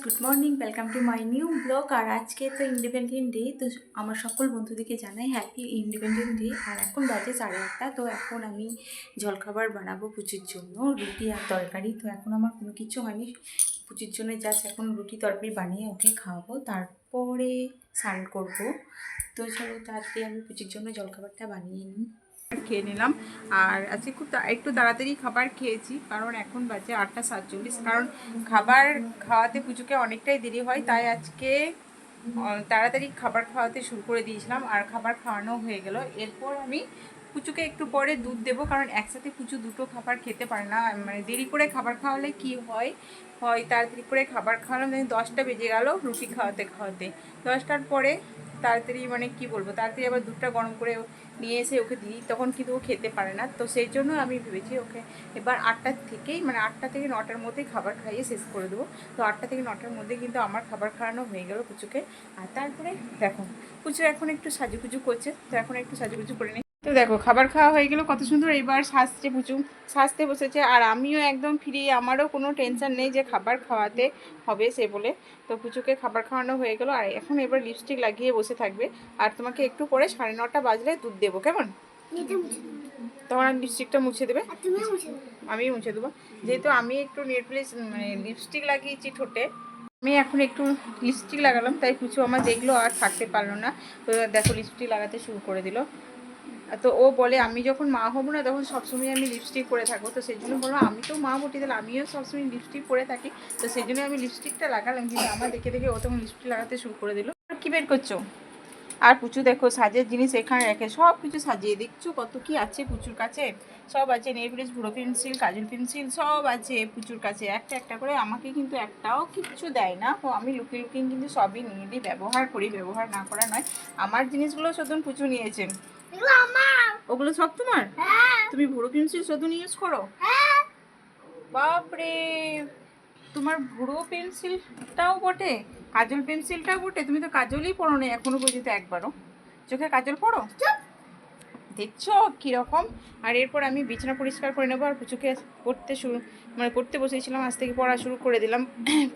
Good morning, welcome to my new blog. আর আজকে তো ইন্ডিপেন্ডেন্ট ডে, তো আমার সকল বন্ধুদেরকে জানাই হ্যাপি ইন্ডিপেন্ডেন্ট ডে। আর এখন বাজে 8:30, তো এখন আমি জলখাবার বানাবো পুচির জন্য, রুটি আর তরকারি। তো এখন আমার কোনো কিছু হয়নি, পুচির জন্য জাস্ট এখন রুটি তরকারি বানিয়ে ওকে খাওয়াবো, তারপরে স্নান করবো। তো চলো তাড়াতাড়ি আমি পুচির জন্য জলখাবারটা বানিয়ে নিই। খেয়ে নিলাম। আর আজকে একটু তাড়াতাড়ি খাবার খেয়েছি, কারণ এখন বাজে 8:47। কারণ খাবার খাওয়াতে পুজোকে অনেকটাই দেরি হয়, তাই আজকে তাড়াতাড়ি খাবার খাওয়াতে শুরু করে দিয়েছিলাম। আর খাবার খাওয়ানো হয়ে গেল। এরপর আমি পুচুকে একটু পরে দুধ দেবো, কারণ একসাথে পুচু দুটো খাবার খেতে পারে না। মানে দেরি করে খাবার খাওয়ালে কি হয় তাড়াতাড়ি করে খাবার খাওয়ালাম, 10টা বেজে গেল রুটি খাওয়াতে খাওয়াতে। 10টার পরে তাড়াতাড়ি মানে কি বলবো, তাড়াতাড়ি আবার দুধটা গরম করে নিয়ে এসে ওকে দিই, তখন কিন্তু ও খেতে পারে না। তো সেই জন্য আমি ভেবেছি ওকে এবার 8টার থেকেই, মানে 8টা থেকে 9টার মধ্যেই খাবার খাইয়ে শেষ করে দেবো। তো 8টা থেকে 9টার মধ্যে কিন্তু আমার খাবার খাওয়ানো হয়ে গেল পুচুকে। আর তারপরে দেখো পুচু এখন একটু সাজুগুজু করছে, তো এখন একটু সাজুগুজু করে নিই। তো দেখো খাবার খাওয়া হয়ে গেল, কত সুন্দর এবার সাজছে পুচু, সাজতে বসেছে। আর আমিও একদম ফ্রি, আমারও কোনো টেনশন নেই যে খাবার খাওয়াতে হবে সে বলে। তো পুচুকে খাবার খাওয়ানো হয়ে গেল, আর এখন এবার লিপস্টিক লাগিয়ে বসে থাকবে। আর তোমাকে একটু পরে 9:30 বাজলে দুধ দেবো, কেমন? তোমার লিপস্টিকটা মুছে দেবে, আমি মুছে দেবো। যেহেতু আমি একটু নেল পলিশ মানে লিপস্টিক লাগিয়েছি ঠোঁটে, আমি এখন একটু লিপস্টিক লাগালাম, তাই পুচু আমার দেখলো আর থাকতে পারলো না। তো দেখো লিপস্টিক লাগাতে শুরু করে দিল। তো ও বলে আমি যখন মা হবো না তখন সবসময় আমি লিপস্টিক পরে থাকবো। তো সেই জন্য বললো আমি তো মা বটি, তাহলে আমিও সবসময় লিপস্টিক পরে থাকি। তো সেই জন্য আমি লিপস্টিকটা লাগালাম, কিন্তু আমার দেখে দেখে ও তখন লিপস্টিক লাগাতে শুরু করে দিল। কি বের করছো? আর পুচু দেখো সাজের জিনিস এখানে রেখে সব কিছু সাজিয়ে, দেখছো কত কি আছে পুচুর কাছে। সব আছে, নেল পলিশ, ব্রো পেন্সিল, কাজল পেন্সিল সব আছে পুচুর কাছে একটা একটা করে। আমাকে কিন্তু একটাও কিচ্ছু দেয় না, তো আমি লুকিয়ে লুকিয়ে কিন্তু সবই নিয়ে দিই, ব্যবহার করি, ব্যবহার না করা নয়। আমার জিনিসগুলো শুধু পুচু নিয়েছেন, ওগুলো সব তোমার? তুমি ব্রো পেন্সিল শুধু ইউজ করো? বাপরে, তোমার ব্রো পেন্সিলটাও বটে, কাজল পেন্সিলটাও বটে। তুমি তো কাজলই পড়ো না এখনো পর্যন্ত একবারও। চোখে কাজল পড়ো? দেখছো কীরকম। আর এরপর আমি বিছানা পরিষ্কার করে নেবো। আর পুচুকে পড়তে বসেছিলাম, আজ থেকে পড়া শুরু করে দিলাম।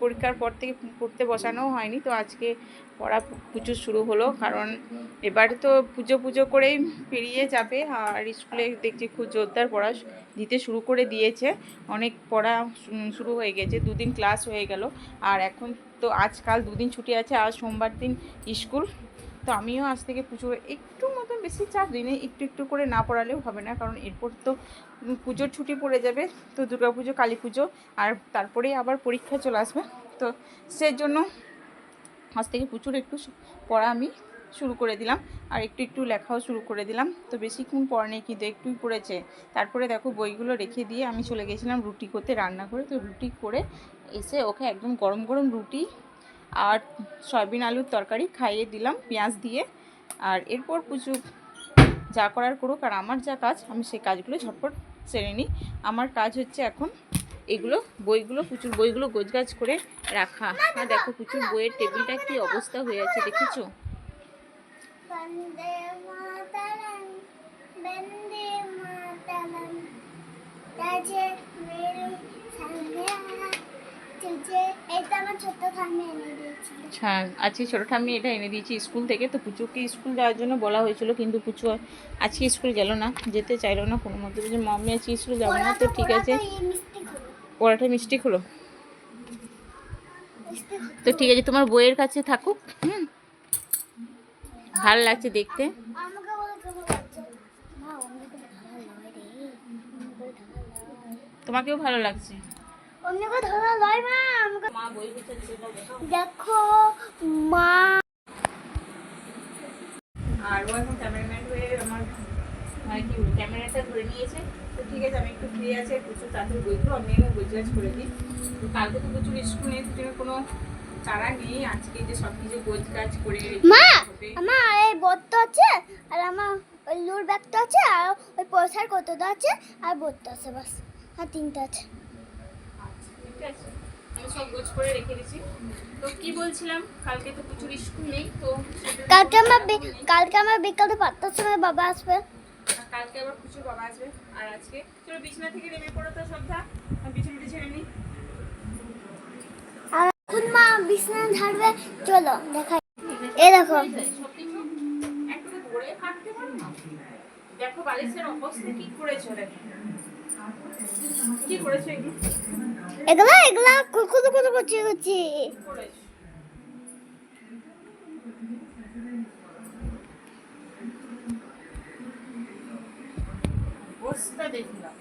পরীক্ষার পর থেকে পড়তে বসানোও হয়নি, তো আজকে পড়া পুজো শুরু হলো। কারণ এবারে তো পুজো করেই পেরিয়ে যাবে। আর স্কুলে দেখছি খুব জোরদার পড়া দিতে শুরু করে দিয়েছে, অনেক পড়া শুরু হয়ে গেছে। 2 দিন ক্লাস হয়ে গেল, আর এখন তো আজকাল 2 দিন ছুটি আছে, আর সোমবার দিন স্কুল। তো আমিও আজ থেকে পুজোর একটু মতন বেশি চাপ দিনে, একটু একটু করে না পড়ালেও হবে না, কারণ এরপর তো পুজোর ছুটি পড়ে যাবে। তো দুর্গা পুজো, কালী পুজো, আর তারপরেই আবার পরীক্ষা চলে আসবে। তো সেই জন্য আজ থেকে প্রচুর একটু পড়া আমি শুরু করে দিলাম, আর একটু একটু লেখাও শুরু করে দিলাম। তো বেশিক্ষণ পড়া নেই, কিন্তু একটুই পড়েছে। তারপরে দেখো বইগুলো রেখে দিয়ে আমি চলে গেছিলাম রুটি করতে, রান্না করে। তো রুটি করে এসে ওকে একদম গরম গরম রুটি আর সয়াবিন আলুর তরকারি খাইয়ে দিলাম পেঁয়াজ দিয়ে। আর এরপর পুচু যা করার করুক, আর আমার যা কাজ আমি সেই কাজগুলো ঝটপট সেরে নিই। আমার কাজ হচ্ছে এখন এগুলো পুচুর বইগুলো গোছগাছ করে রাখা। আর দেখো পুচুর বইয়ের টেবিলটা কি অবস্থা হয়ে আছে, দেখেছো? আজকে ছোটো ঠাম্মি এটা এনে দিয়েছি স্কুল থেকে। তো পুচুকে স্কুল যাওয়ার জন্য বলা হয়েছিল, কিন্তু পুচু আজকে স্কুল গেল না, যেতে চাইলো না কোনো মতো। যে মাম্মি আজকে স্কুল যাবো না। তো ঠিক আছে, পড়াটা মিস্টেক হলো। তো ঠিক আছে, তোমার বইয়ের কাছে থাকুক। ভালো লাগছে দেখতে। তোমাকেও ভালো লাগছে? দেখো মা। আর ও এখন ক্যামেরাম্যান হয়ে আমার মানে কি ক্যামেরাটা ধরে নিয়েছে। তো ঠিক আছে, আমি একটু ফ্রি আছি, প্রচুর তাড়াতাড়ি বইগুলো আমি গোছগাছ করে দিই। তো কালকে তো প্রচুর স্কুল নেই, সেজন্য কোনো তারা নেই আজকে যে সব কিছু গোছগাছ করে মা আমার এই বোতটা আছে, আর আমার ওই লুর ব্যাগটা আছে, আর ওই পয়সার কতটা আছে, আর বোতটা আছে, বাস। আর 3টা আছে। আচ্ছা ঠিক আছে, আমি সব গোছ করে রেখে দিয়েছি। তো কি বলছিলাম, কালকে তো প্রচুর স্কুল নেই। তো কালকে আমার বিকালে 5টার সময় বাবা আসবে। কালকে আবার প্রচুর বাবা আসবে। আর আজকে চলো বিছানা থেকে নেমে পড়ো তো শ্রদ্ধা, বিছানাটা ছেড়ে নিই। আর এখন মা বিছানা ঝাড়বে, চলো দেখাই। এই দেখো, একটু ধরে হাঁটতে পারো না? দেখো বালিশের অবস্থা কি করেছো, দেখো কি করেছো এগুলো এগুলা এগুলা কুকুর কুকুর করছি করছি। করেছো। অবস্থা দেখলাম,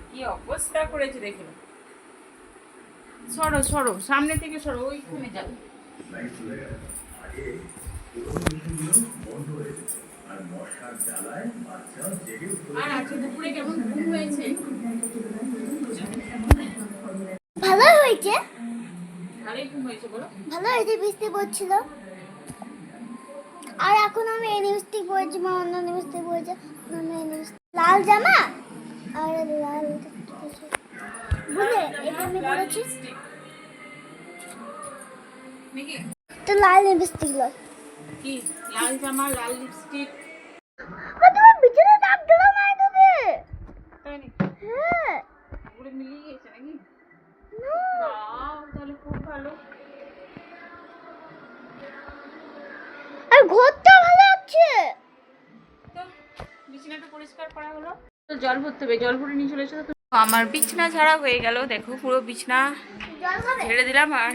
কি অবস্থা করেছে দেখলাম। সরো সরো, সামনে থেকে সরো, ওইখানে যাও। আর আজকে দুপুরে কেমন ঘুম হয়েছে? ভালো হয়েছে, ভালোই ঘুম হয়েছে বলো। ভালো হয়েছে, বৃষ্টি পড়ছিল। আর এখন আমি এই লিপস্টিক পরেছি, মা অন্য লিপস্টিক পরেছে, আমি এই লিপস্টিক লাল জামা আর লাল বুঝলে এটা আমি পরেছি, নাকি তো লাল লিপস্টিক লয়। কি লাল জামা লাল লিপস্টিক? তোমার বিছানা দাগ দিল নাই তুমি? তাই নাকি? হ্যাঁ পুরো মিলিয়ে গেছে নাকি? না, বাহ, তাহলে খুব ভালো। আর ঘরটা ভালো আছে। তো বিছানাটা পরিষ্কার করা হলো, তো জল ভরতে হবে, জল ভরে নিয়ে চলে এসো তো। আমার বিছানা ঝাড়া হয়ে গেল, দেখো পুরো বিছানা জল খাবে? ঝেড়ে দিলাম। আর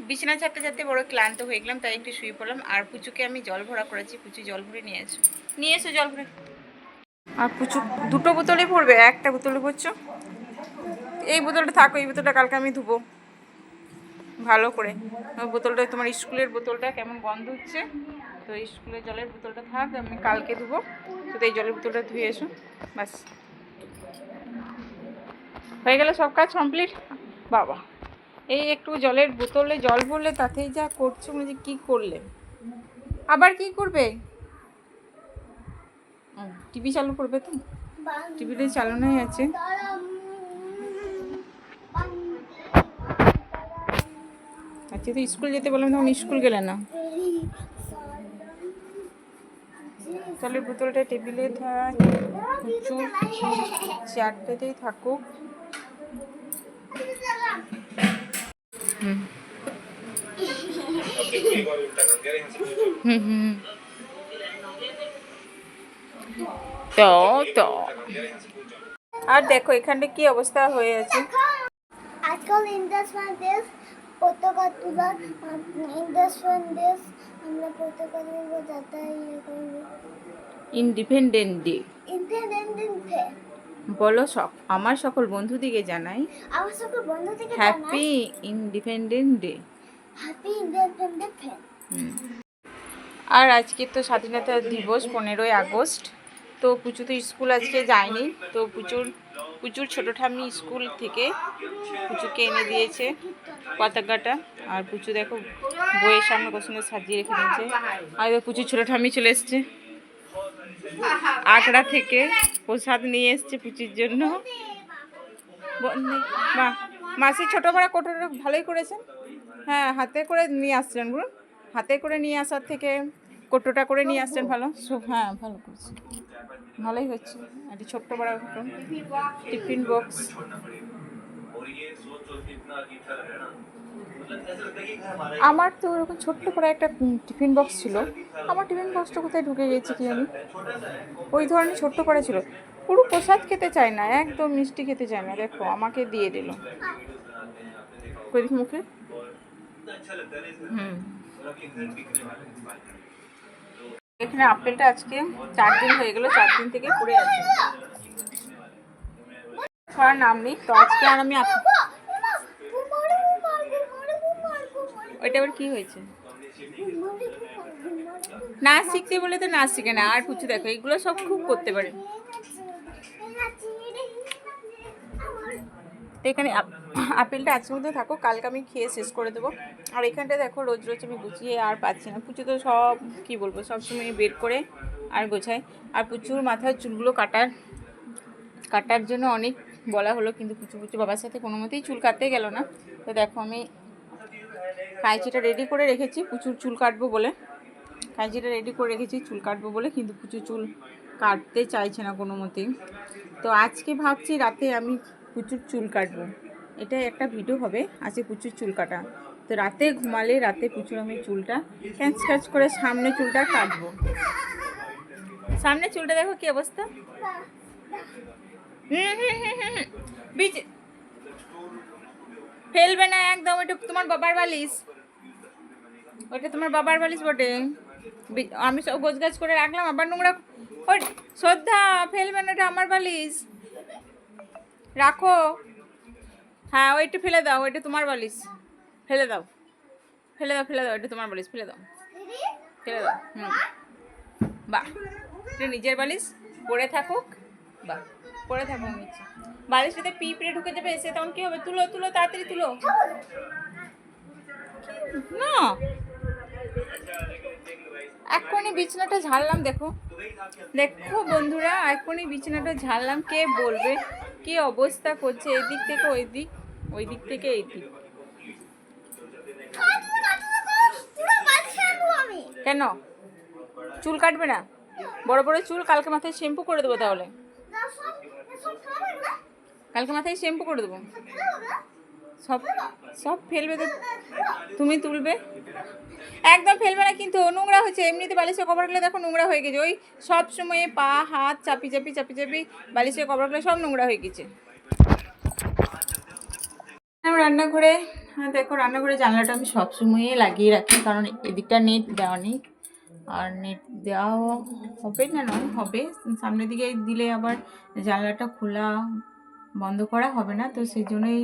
বিছানা ছাড়তে ছাড়তে বড় ক্লান্ত হয়ে গেলাম, তাই একটু শুয়ে পড়লাম। আর পুচুকে আমি জল ভরা করেছি, পুচু জল ভরে নিয়ে এসো জল ভরে। আর পুচু দুটো বোতলে পড়বে, একটা বোতলে পড়ছো। এই বোতলটা থাকো, এই বোতলটা কালকে আমি ধুবো ভালো করে। ওই বোতলটা তোমার স্কুলের বোতলটা কেমন গন্ধ হচ্ছে, তো স্কুলের জলের বোতলটা থাক, আমি কালকে ধুবো। শুধু এই জলের বোতলটা ধুয়ে এসো, ব্যাস হয়ে গেল, সব কাজ কমপ্লিট। বাবা, এই একটু জলের বোতলে জল ভরলে তাতেই যা করছো, মানে কী করলে, আবার কি করবে? টিভি চালু করবে তো, টিভিতে চালানোই আছে। আচ্ছা, তো স্কুল যেতে বললাম, তখন স্কুল গেলে না। জলের বোতলটা টেবিলে থাক, প্রচুর চেয়ারটাতেই থাকুক। হুম হুম হুম তো তো আর দেখো এখানটা কি অবস্থা হয়ে আছে। আজকাল ইন্টারন্যাশনাল পতাকা তোলা, ইন্টারন্যাশনাল দেশ, আমরা পতাকা তুলব, যাতে ইয়ে করবো। ইন্ডিপেন্ডেন্ট ডে ইন্ডিপেন্ডেন্ট ডে বলো, সব আমার সকল বন্ধুদিকে জানাই আমার সকল বন্ধু থেকে জানাই happy independent day. Happy independent day. আর আজকে তো স্বাধীনতা দিবস, 15ই আগস্ট। তো পুচু তো স্কুল আজকে যায়নি, তো পুচুর ছোটো ঠাম্মি স্কুল থেকে পুচুকে এনে দিয়েছে পতাকাটা। আর পুচু দেখো বইয়ের সামনে কত সুন্দর সাজিয়ে রেখে দিয়েছে। আর এবার পুচুর ছোটো ঠাম্মি চলে এসছে আগ্রা থেকে, প্রসাদ নিয়ে এসছে পুচুর জন্য। মা মাসি ছোটো বড়া কোটোটা ভালোই করেছেন। হ্যাঁ, হাতে করে নিয়ে আসছেন, বলুন হাতে করে নিয়ে আসার থেকে কোটোটা করে নিয়ে আসছেন, ভালো সব। হ্যাঁ, ভালো করেছে, ভালোই হচ্ছে। একটা ছোট্ট বড় টিফিন বক্স। আমার তো ওরকম ছোট্ট করে একটা টিফিন বক্স ছিল, আমার টিফিন বক্সটা কোথায় ঢুকে গেছে কি জানি। ওই ধরনের ছোট্ট করে ছিল, পুরো প্রসাদ খেতে চায় না, একদম মিষ্টি খেতে চায় না। দেখো আমাকে দিয়ে দিল, কই দেখি মুখে। এখানে আপেলটা আজকে 4 দিন হয়ে গেল, 4 দিন থেকে পড়ে আছে, ছড়ার নাম নেই। তো আজকে আর আমি ওইটা আবার কি হয়েছে? নাচ শিখতে বলে তো নাচ শিখে না। আর কিছু দেখো, এগুলো সব খুব করতে পারে। তো এখানে আপেলটা আজকের মধ্যে থাকো, কালকে আমি খেয়ে শেষ করে দেবো। আর এখানটা দেখো রোজ রোজ আমি গুছিয়ে আর পাচ্ছি না। পুচু তো সব কি বলবো, সবসময় বের করে আর গোছায়। আর পুচুর মাথার চুলগুলো কাটার জন্য অনেক বলা হলো, কিন্তু পুচু বাবার সাথে কোনো মতেই চুল কাটতে গেল না। তো দেখো আমি কাঁচিটা রেডি করে রেখেছি পুচুর চুল কাটবো বলে, কিন্তু পুচু চুল কাটতে চাইছে না কোনো মতেই। তো আজকে ভাবছি রাতে আমি পুচুর চুল কাটবো, এটা একটা ভিডিও হবে আজকে পুচুর চুল কাটা। তো রাতে ঘুমালে রাতে পুচুর আমি চুলটা ক্যাচ ক্যাচ করে সামনে চুলটা কাটবো। সামনে চুলটা দেখো কি অবস্থা। বিচ ফেলবে না একদম, ওইটা তোমার বাবার বালিশ, ওইটা তোমার বাবার বালিশ বটে। আমি সব গোছগাছ করে রাখলাম, আবার নোংরা। ওই শ্রদ্ধা, ফেলবে না, ওটা আমার বালিশ, রাখো। হ্যাঁ ওইটা ফেলে দাও, ওইটা তোমার বালিশ, ফেলে দাও ফেলে দাও ফেলে দাও, ওইটা তোমার বালিশ, ফেলে দাও ফেলে দাও। বাহ, এটা নিজের বালিশ, পরে থাকুক। বাহ, পরে থাকুক নিচে। বালিশটাতে পিঁপড়ে ঢুকে যাবে, এসে তখন কি হবে? তুলো তুলো, তাড়াতাড়ি তুলো না। এখনই বিছানাটা ঝাড়লাম, দেখো দেখো বন্ধুরা, এখনই বিছানাটা ঝাড়লাম। কে বলবে কি অবস্থা করছে, এদিক থেকে ওই দিক, ওই দিক থেকে এই দিক। কেন চুল কাটবে না? বড় বড় চুল, কালকে মাথায় শ্যাম্পু করে দেবো। তাহলে কালকে মাথায় শ্যাম্পু করে দেবো। সব সব ফেলবে তো তুমি, তুলবে একদম, ফেলবে না কিন্তু। নোংরা হচ্ছে, এমনিতে বালিশের কভারগুলো দেখো নোংরা হয়ে গেছে। ওই সব সময় পা হাত চাপি চাপি চাপি চাপি বালিশের কভারগুলো সব নোংরা হয়ে গেছে। রান্নাঘরে, হ্যাঁ দেখো রান্নাঘরে জানলাটা আমি সবসময় লাগিয়ে রাখি, কারণ এদিকটা নেট দেওয়া নেই। আর নেট দেওয়া হবে না, নয় হবে, সামনের দিকে দিলে আবার জানলাটা খোলা বন্ধ করা হবে না। তো সেই জন্যই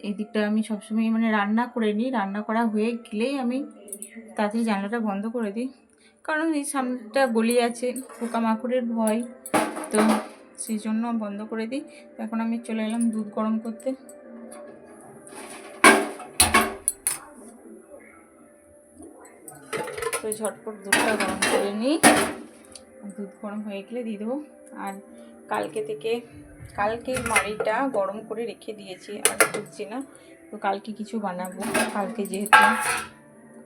এই দিকটা আমি সবসময় মানে রান্না করে নিই, রান্না করা হয়ে গেলেই আমি তাড়াতাড়ি জানলাটা বন্ধ করে দিই, কারণ এই সামনেটা গলি আছে, পোকামাকড়ের ভয়, তো সেই জন্য বন্ধ করে দিই। এখন আমি চলে এলাম দুধ গরম করতে। তো ঝটপট দুধটা গরম করে নিই, দুধ গরম হয়ে গেলে দিয়ে দেবো। আর কালকে মাড়িটা গরম করে রেখে দিয়েছি, আর খুঁজছি না। তো কালকে কিছু বানাবো, কালকে যেহেতু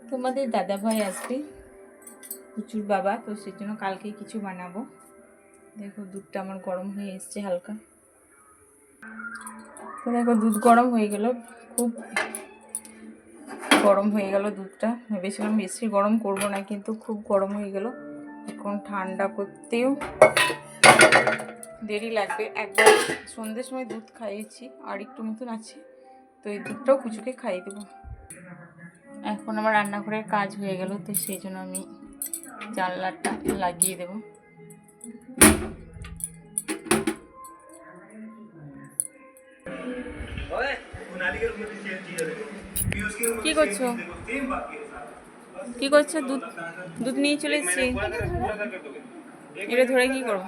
তোমাদের দাদাভাই আসবে, পুচুর বাবা, তো সেই জন্য কালকে কিছু বানাবো। দেখো দুধটা আমার গরম হয়ে এসছে হালকা। তো দেখো দুধ গরম হয়ে গেল, খুব গরম হয়ে গেল দুধটা। ভেবেছিলাম বেশি গরম করব না, কিন্তু খুব গরম হয়ে গেল। এখন ঠান্ডা করতেও দেরি লাগবে। একবার সন্ধ্যের সময় দুধ খাইয়েছি, আর একটু মতন আছে, তো এই দুধটাও কুচুকে খাইয়ে দেবো। এখন আমার রান্নাঘরের কাজ হয়ে গেল, তো সেই জন্য আমি জানলাটা লাগিয়ে দেবো। কি করছো? কি করছো? দুধ দুধ নিয়ে চলে এসেছি, এটা ধরে কি করবো?